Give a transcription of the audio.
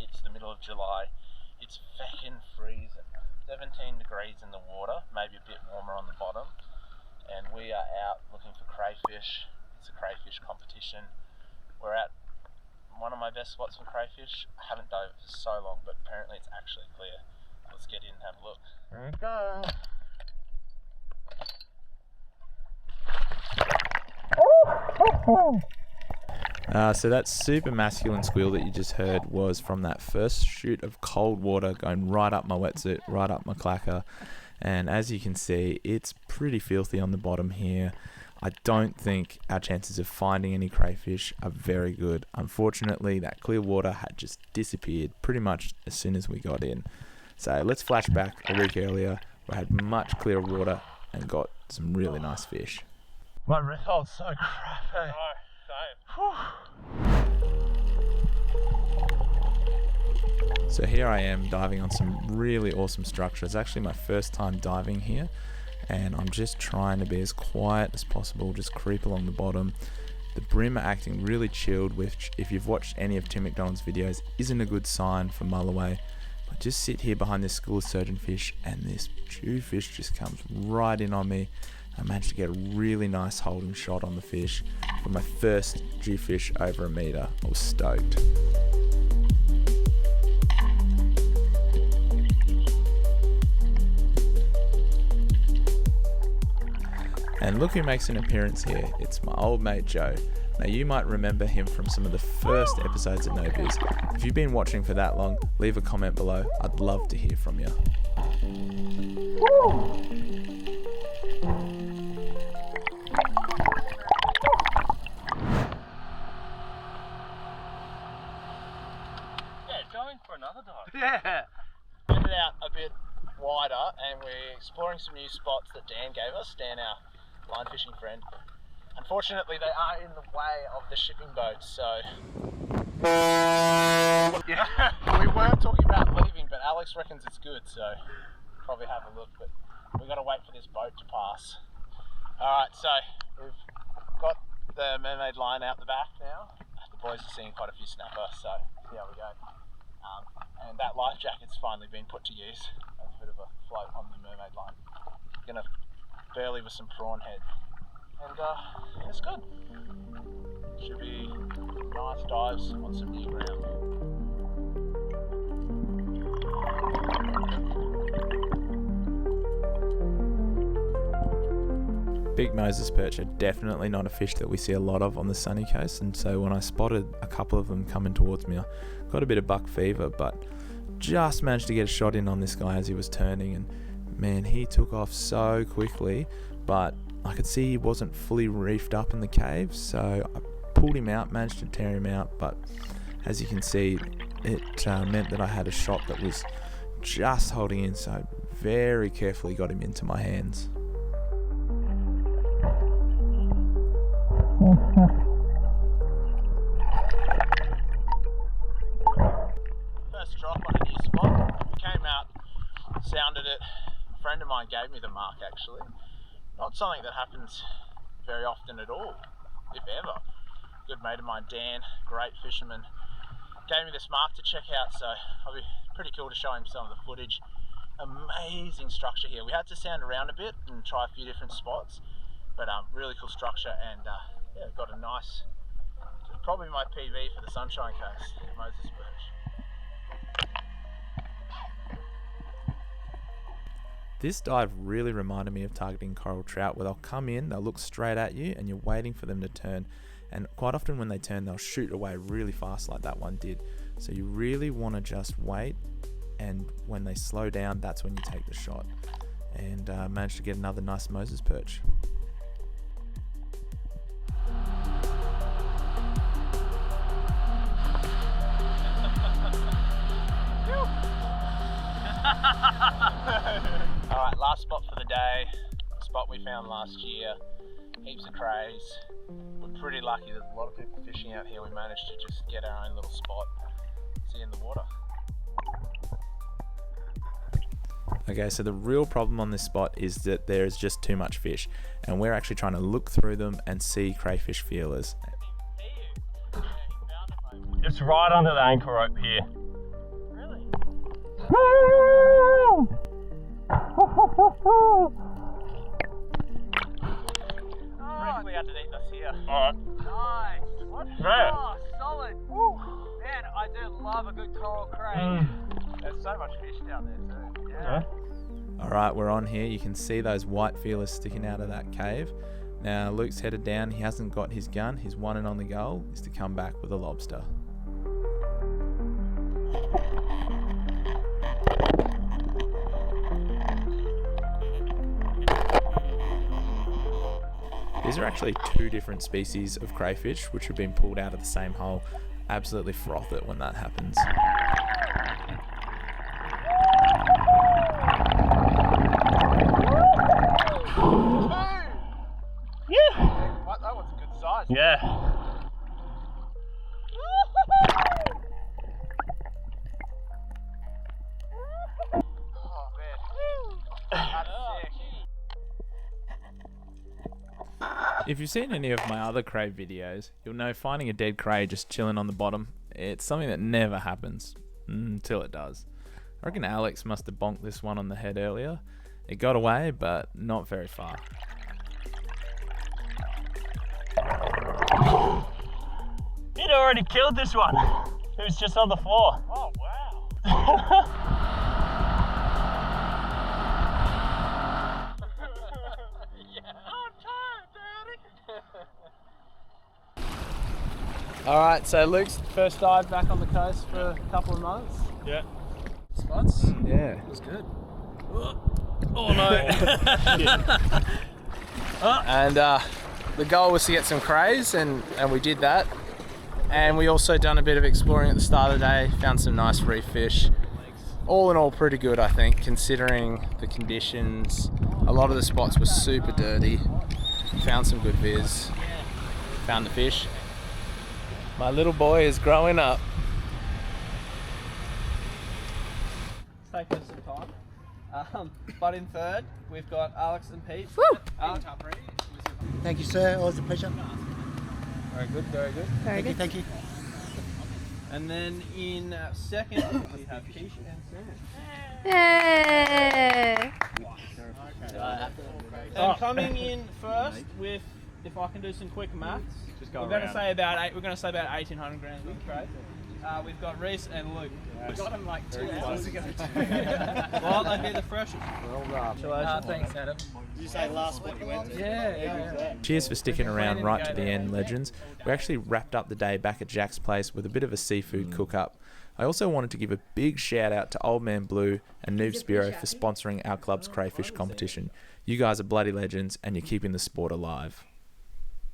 It's the middle of July. It's feckin' freezing. 17 degrees in the water, maybe a bit warmer on the bottom. And we are out looking for crayfish. It's a crayfish competition. We're at one of my best spots for crayfish. I haven't dove for so long, but apparently it's actually clear. Let's get in and have a look. There we go. So that super masculine squeal that you just heard was from that first shoot of cold water going right up my wetsuit, right up my clacker. And as you can see, it's pretty filthy on the bottom here. I don't think our chances of finding any crayfish are very good. Unfortunately, that clear water had just disappeared pretty much as soon as we got in. So let's flash back a week earlier. We had much clearer water and got some really nice fish. My reef hold's so crappy. Oh, same. So here I am diving on some really awesome structure. It's actually my first time diving here, and I'm just trying to be as quiet as possible, just creep along the bottom. The brim are acting really chilled, which if you've watched any of Tim McDonald's videos isn't a good sign for Mulloway. I just sit here behind this school of surgeonfish and this jewfish just comes right in on me. I managed to get a really nice holding shot on the fish for my first jewfish over a metre. I was stoked. And look who makes an appearance here. It's my old mate Joe. Now you might remember him from some of the first episodes of No Viz. If you've been watching for that long, leave a comment below. I'd love to hear from you. Going for another dive. Yeah. Headed out a bit wider and we're exploring some new spots that Dan gave us, Dan, our line fishing friend. Unfortunately, they are in the way of the shipping boats, so... Yeah, we weren't talking about leaving, but Alex reckons it's good, so probably have a look, but we've got to wait for this boat to pass. Alright, so we've got the mermaid line out the back now. The boys are seeing quite a few snapper, so see how we go. And that life jacket's finally been put to use as a bit of a float on the mermaid line. Gonna burley with some prawn head, and it's good. Should be nice dives on some new ground. Big Moses perch are definitely not a fish that we see a lot of on the sunny coast, and so when I spotted a couple of them coming towards me, I got a bit of buck fever, but just managed to get a shot in on this guy as he was turning, and man, he took off so quickly, but I could see he wasn't fully reefed up in the cave, so I pulled him out, managed to tear him out, but as you can see, it meant that I had a shot that was just holding in, so I very carefully got him into my hands. First drop on a new spot. We came out, sounded it. A friend of mine gave me the mark actually. Not something that happens very often at all, if ever. Good mate of mine, Dan, great fisherman, gave me this mark to check out, so it'll be pretty cool to show him some of the footage. Amazing structure here. We had to sound around a bit and try a few different spots, but really cool structure, and yeah, got a nice, probably my PV for the Sunshine Coast, Moses perch. This dive really reminded me of targeting coral trout, where they'll come in, they'll look straight at you, and you're waiting for them to turn. And quite often when they turn, they'll shoot away really fast like that one did. So you really want to just wait, and when they slow down, that's when you take the shot. And managed to get another nice Moses perch. Alright, last spot for the day. Spot we found last year. Heaps of crays. We're pretty lucky, there's a lot of people fishing out here. We managed to just get our own little spot. See in the water. Okay, so the real problem on this spot is that there is just too much fish, and we're actually trying to look through them and see crayfish feelers. It's right under the anchor rope here. Briefly underneath us here. Alright. Nice. What? Yeah. Oh, solid. Woo. Man, I do love a good coral cray. There's so much fish down there too. Yeah. Alright, we're on here. You can see those white feelers sticking out of that cave. Now Luke's headed down. He hasn't got his gun. His one and only goal is to come back with a lobster. These are actually two different species of crayfish which have been pulled out of the same hole. Absolutely froth it when that happens. That one's a good size. Yeah. Oh man. That's sick. If you've seen any of my other cray videos, you'll know finding a dead cray just chilling on the bottom, it's something that never happens until it does. I reckon Alex must have bonked this one on the head earlier. It got away, but not very far. He'd already killed this one. It was just on the floor. Oh wow. Alright, so Luke's first dive back on the coast for a couple of months. Yeah. Spots? Yeah. It was good. Oh no. And the goal was to get some crays, and we did that. And we also done a bit of exploring at the start of the day, found some nice reef fish. All in all, pretty good, I think, considering the conditions. A lot of the spots were super dirty. Found some good viz. Found the fish. My little boy is growing up. It's taken us some time. But in third, we've got Alex and Pete. Alex, Thank you, sir. Always a pleasure. very good, very good. Thank you, thank you. And then in second, we have Keish and Sam. Yay! And coming in first with, if I can do some quick maths, we're going to say about 1,800 grams of cray. We've got Reese and Luke. We got them like 2 hours ago. Well, they'd be the freshest. Thanks, Adam. Did you say last week you went to? Yeah. Cheers for sticking around right to the end, legends. We actually wrapped up the day back at Jack's place with a bit of a seafood cook-up. I also wanted to give a big shout out to Old Man Blue and Noob Spiro for sponsoring our club's crayfish competition. You guys are bloody legends and you're keeping the sport alive.